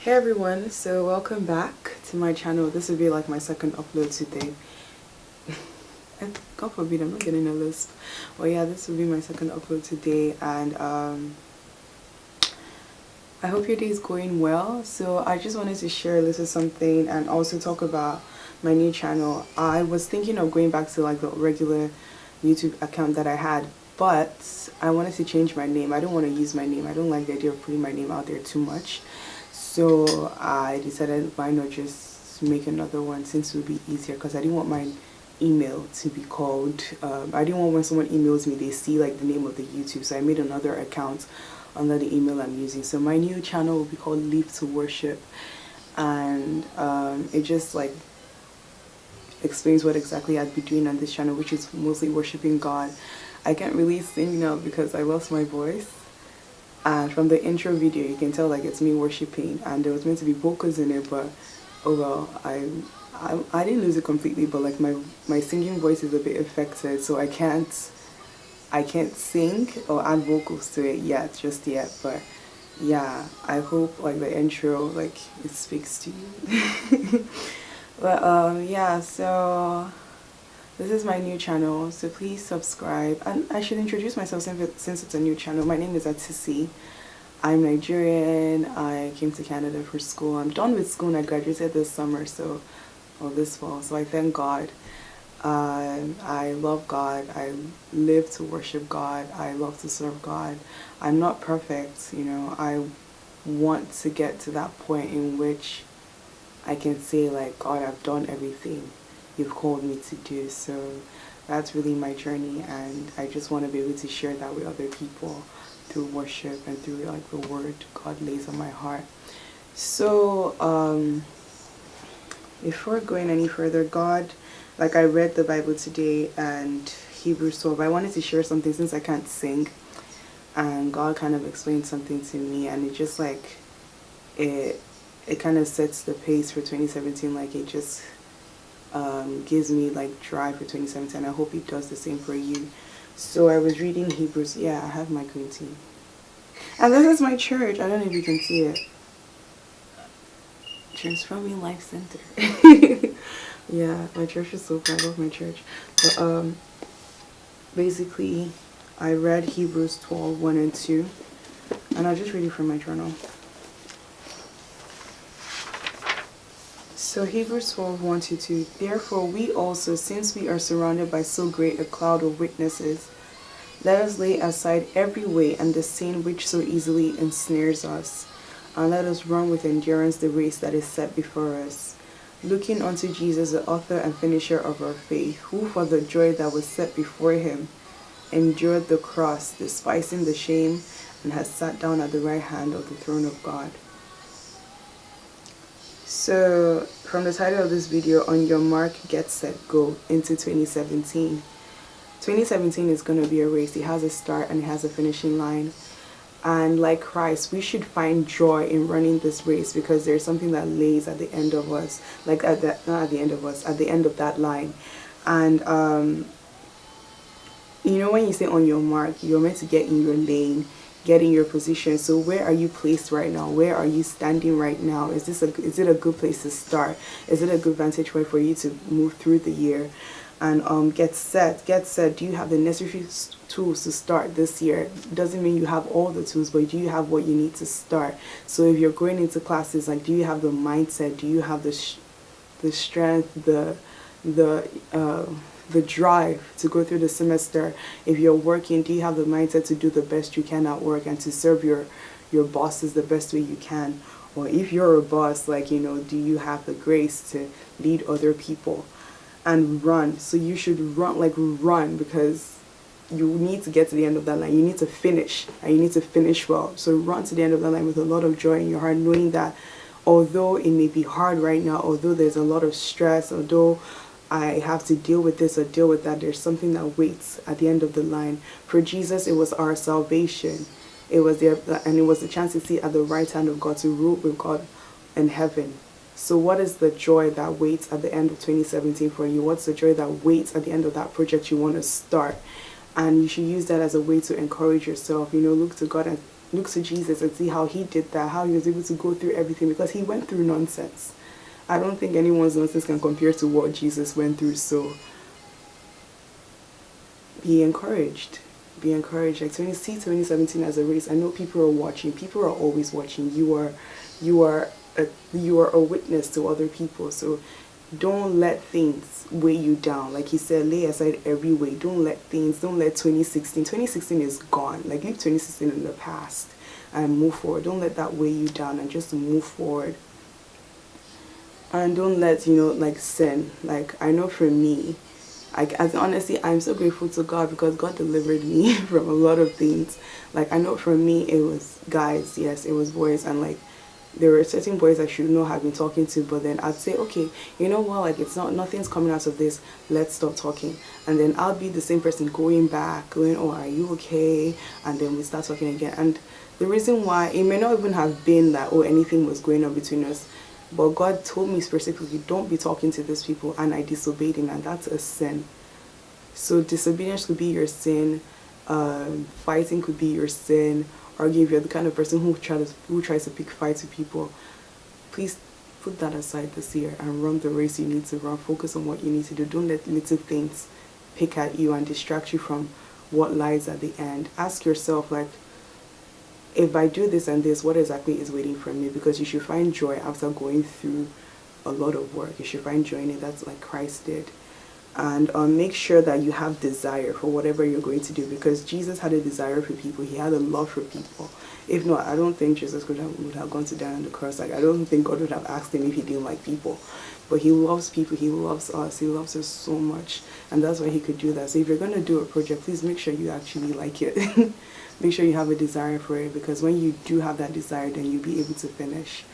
Hey everyone, so welcome back to my channel. This will be like my second upload today. God forbid I'm not getting a lisp. Well yeah, this will be my second upload today, and I hope your day is going well. So I just wanted to share a little something and also talk about my new channel. I was thinking of going back to like the regular YouTube account that I had, but I wanted to change my name. I don't want to use my name. I don't like the idea of putting my name out there too much. So I decided why not just make another one, since it would be easier, because I didn't want my email to be called, I didn't want when someone emails me they see like the name of the YouTube, so I made another account under the email I'm using. So my new channel will be called Live to Worship, and it just like explains what exactly I'd be doing on this channel, which is mostly worshiping God. I can't really sing now because I lost my voice. And from the intro video, you can tell like it's me worshiping, and there was meant to be vocals in it, but oh well, I didn't lose it completely, but like my singing voice is a bit affected, so I can't sing or add vocals to it just yet. But yeah, I hope like the intro like it speaks to you. But yeah, so this is my new channel, so please subscribe. And I should introduce myself since it's a new channel. My name is Ataisi. I'm Nigerian. I came to Canada for school. I'm done with school and I graduated this summer, or this fall, so I thank God. I love God. I live to worship God. I love to serve God. I'm not perfect, you know. I want to get to that point in which I can say like, God, I've done everything You've called me to do. So that's really my journey, and I just want to be able to share that with other people through worship and through like the word God lays on my heart. So before going any further, God, like I read the Bible today and Hebrews 12. I wanted to share something since I can't sing, and God kind of explained something to me, and it just like it kind of sets the pace for 2017. Like it just gives me like drive for 2017. I hope it does the same for you. So I was reading Hebrews. Yeah, I have my green tea, and this is my church. I don't know if you can see it. Transforming Life Center. Yeah, my church is so proud of my church. But basically I read Hebrews 12, 1 and 2, and I'll just read it from my journal. So Hebrews 12, 1 to 2. Therefore we also, since we are surrounded by so great a cloud of witnesses, let us lay aside every weight and the sin which so easily ensnares us, and let us run with endurance the race that is set before us, looking unto Jesus, the author and finisher of our faith, who for the joy that was set before him endured the cross, despising the shame, and has sat down at the right hand of the throne of God. So from the title of this video, on your mark, get set, go into 2017. 2017 is going to be a race. It has a start and it has a finishing line. And like Christ, we should find joy in running this race, because there's something that lays at the end of us, like not at the end of us, at the end of that line. And you know, when you say on your mark, you're meant to get in your lane, get in your position. So where are you placed right now? Where are you standing right now? Is it a good place to start? Is it a good vantage point for you to move through the year? And get set. Do you have the necessary tools to start this year? Doesn't mean you have all the tools, but do you have what you need to start? So if you're going into classes, like, do you have the mindset? Do you have the strength, the drive to go through the semester? If you're working, do you have the mindset to do the best you can at work and to serve your bosses the best way you can? Or if you're a boss, like, you know, do you have the grace to lead other people? And run. So you should run, because you need to get to the end of that line. You need to finish, and you need to finish well. So run to the end of that line with a lot of joy in your heart, knowing that although it may be hard right now, although there's a lot of stress, although I have to deal with this or deal with that, there's something that waits at the end of the line. For Jesus, it was our salvation. It was there, and it was the chance to sit at the right hand of God, to rule with God in heaven. So what is the joy that waits at the end of 2017 for you? What's the joy that waits at the end of that project you want to start? And you should use that as a way to encourage yourself. You know, look to God and look to Jesus and see how he did that, how he was able to go through everything, because he went through nonsense. I don't think anyone's nonsense can compare to what Jesus went through. So be encouraged. Be encouraged. Like, 2017 as a race. I know people are watching. People are always watching. You are a witness to other people. So don't let things weigh you down. Like he said, lay aside every weight. Don't let 2016 is gone. Like, leave 2016 in the past and move forward. Don't let that weigh you down, and just move forward. And don't let, like, sin. Like, I know for me, honestly, I'm so grateful to God, because God delivered me from a lot of things. Like, I know for me, it was guys, yes, it was boys, and like, there were certain boys I should not have been talking to, but then I'd say, okay, you know what, like, nothing's coming out of this, let's stop talking. And then I'll be the same person going back, going, oh, are you okay? And then we start talking again. And the reason why, it may not even have been that, oh, anything was going on between us, but God told me specifically, don't be talking to these people, and I disobeyed him, and that's a sin. So disobedience could be your sin, fighting could be your sin, or if you're the kind of person who tries to pick fights with people, please put that aside this year and run the race you need to run. Focus on what you need to do. Don't let little things pick at you and distract you from what lies at the end. Ask yourself, like, if I do this and this, what exactly is waiting for me? Because you should find joy after going through a lot of work. You should find joy in it. That's like Christ did. And make sure that you have desire for whatever you're going to do, because Jesus had a desire for people. He had a love for people. If not, I don't think Jesus would have gone to die on the cross. Like, I don't think God would have asked him if he didn't like people. But he loves people. He loves us. He loves us so much. And that's why he could do that. So if you're going to do a project, please make sure you actually like it. Make sure you have a desire for it, because when you do have that desire, then you'll be able to finish.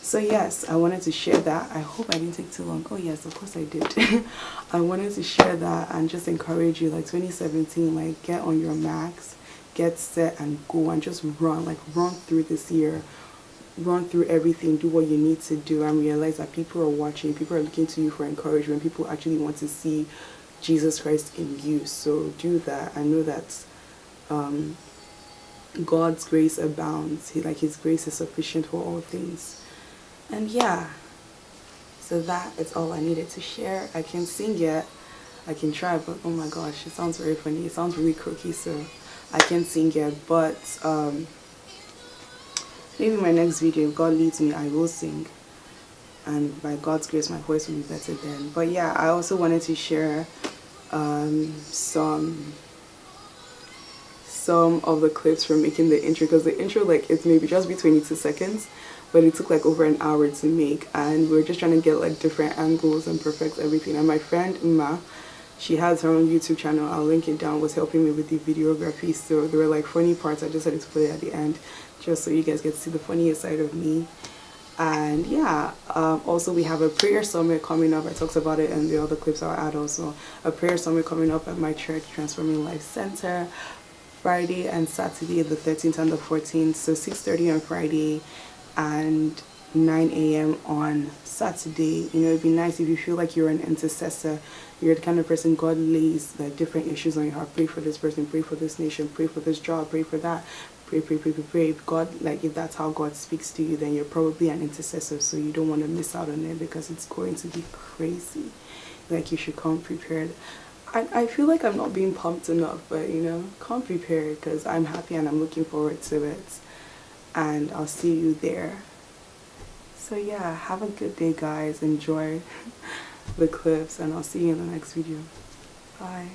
So yes, I wanted to share that. I hope I didn't take too long. Oh yes, of course I did. I wanted to share that and just encourage you, like, 2017, like, get on your max, get set and go, and just run through this year. Run through everything, do what you need to do, and realize that people are watching, people are looking to you for encouragement, people actually want to see Jesus Christ in you. So do that. I know that God's grace abounds. His grace is sufficient for all things. And yeah, so that is all I needed to share. I can sing yet. I can try, but oh my gosh, it sounds very funny. It sounds really croaky, so I can't sing yet. But maybe my next video, if God leads me, I will sing. And by God's grace, my voice will be better then. But yeah, I also wanted to share some of the clips from making the intro, because the intro, like, it's maybe just be 22 seconds, but it took like over an hour to make, and we're just trying to get like different angles and perfect everything. And my friend Ma, she has her own YouTube channel, I'll link it down, was helping me with the videography. So there were like funny parts, I just had to put it at the end just so you guys get to see the funniest side of me. And yeah, also we have a prayer summit coming up. I talked about it in the other clips I'll add also. A prayer summit coming up at my church, Transforming Life Center, Friday and Saturday, the 13th and the 14th. So 6:30 on Friday and 9 a.m. on Saturday. You know, it'd be nice if you feel like you're an intercessor. You're the kind of person God lays like different issues on your heart. Pray for this person, pray for this nation, pray for this job, pray for that. Pray. God, like, if that's how God speaks to you, then you're probably an intercessor. So you don't want to miss out on it, because it's going to be crazy. Like, you should come prepared. I feel like I'm not being pumped enough, but you know, come prepared, because I'm happy and I'm looking forward to it. And I'll see you there. So yeah, have a good day, guys. Enjoy the clips, and I'll see you in the next video. Bye.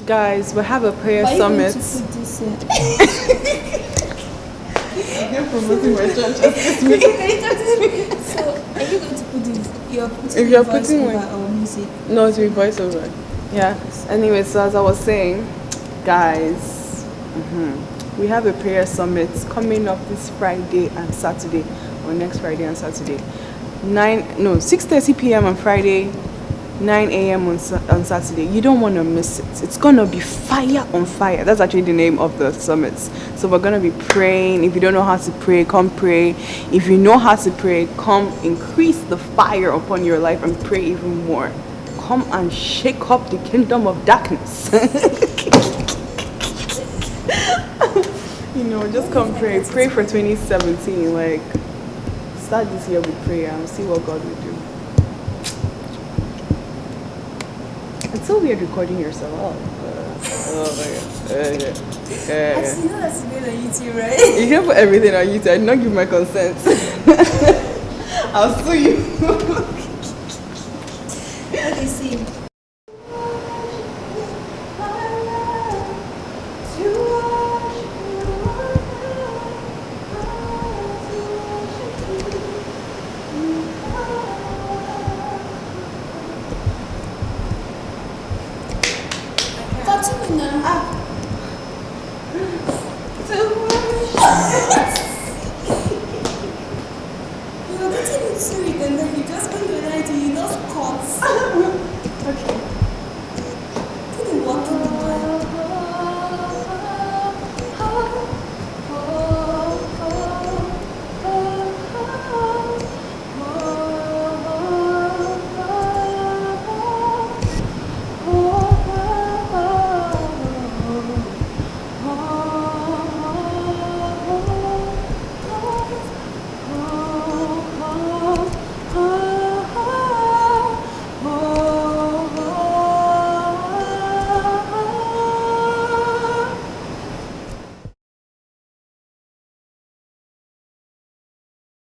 Guys, we have a prayer summit. You're promoting my church. So, are you going to put this? If you're putting our music? No, it's with voiceover. Yeah. Anyway, so as I was saying, guys, we have a prayer summit coming up this Friday and Saturday, or next Friday and Saturday. 6:30 p.m. on Friday, 9 a.m. on Saturday. You don't want to miss it. It's gonna be fire on fire. That's actually the name of the summits. So we're gonna be praying. If you don't know how to pray, come pray. If you know how to pray, come increase the fire upon your life and pray even more. Come and shake up the kingdom of darkness. You know, just come pray. Pray for 2017. Like, start this year with prayer and see what God will do. It's so weird recording yourself. Oh my god. Actually, you know that's made on YouTube, right? You can put everything on YouTube. I did not give my consent. I'll sue you. Okay, see. Continue now. You were getting into it and then you just when you were 90, you just caught.